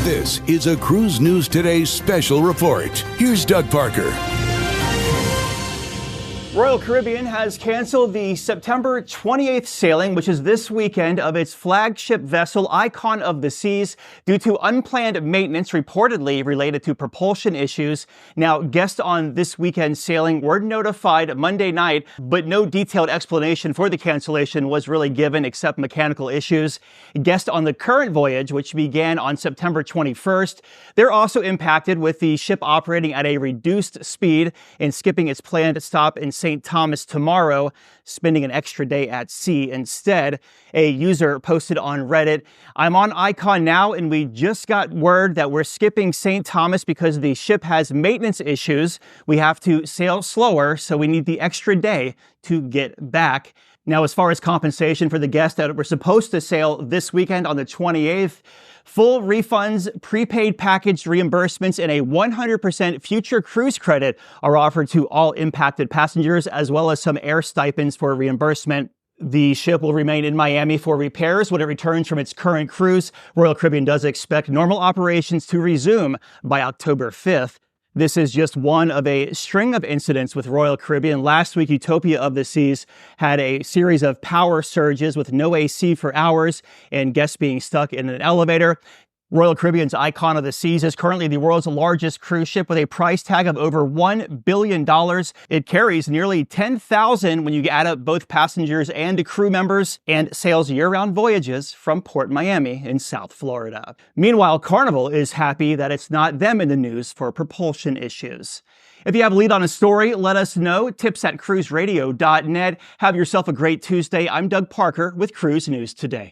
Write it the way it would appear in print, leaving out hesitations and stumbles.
This is a Cruise News Today special report. Here's Doug Parker. Royal Caribbean has canceled the September 28th sailing, which is this weekend, of its flagship vessel, Icon of the Seas, due to unplanned maintenance reportedly related to propulsion issues. Now, guests on this weekend's sailing were notified Monday night, but no detailed explanation for the cancellation was really given except mechanical issues. Guests on the current voyage, which began on September 21st, they're also impacted with the ship operating at a reduced speed and skipping its planned stop in St. Thomas tomorrow, spending an extra day at sea instead. A user posted on Reddit, "I'm on Icon now and we just got word that we're skipping St. Thomas because the ship has maintenance issues. We have to sail slower, so we need the extra day to get back." Now, as far as compensation for the guests that were supposed to sail this weekend on the 28th, full refunds, prepaid package reimbursements, and a 100% future cruise credit are offered to all impacted passengers, as well as some air stipends for reimbursement. The ship will remain in Miami for repairs when it returns from its current cruise. Royal Caribbean does expect normal operations to resume by October 5th. This is just one of a string of incidents with Royal Caribbean. Last week, Utopia of the Seas had a series of power surges with no AC for hours and guests being stuck in an elevator. Royal Caribbean's Icon of the Seas is currently the world's largest cruise ship with a price tag of over $1 billion. It carries nearly 10,000 when you add up both passengers and crew members, and sails year-round voyages from Port Miami in South Florida. Meanwhile, Carnival is happy that it's not them in the news for propulsion issues. If you have a lead on a story, let us know. Tips@cruiseradio.net. Have yourself a great Tuesday. I'm Doug Parker with Cruise News Today.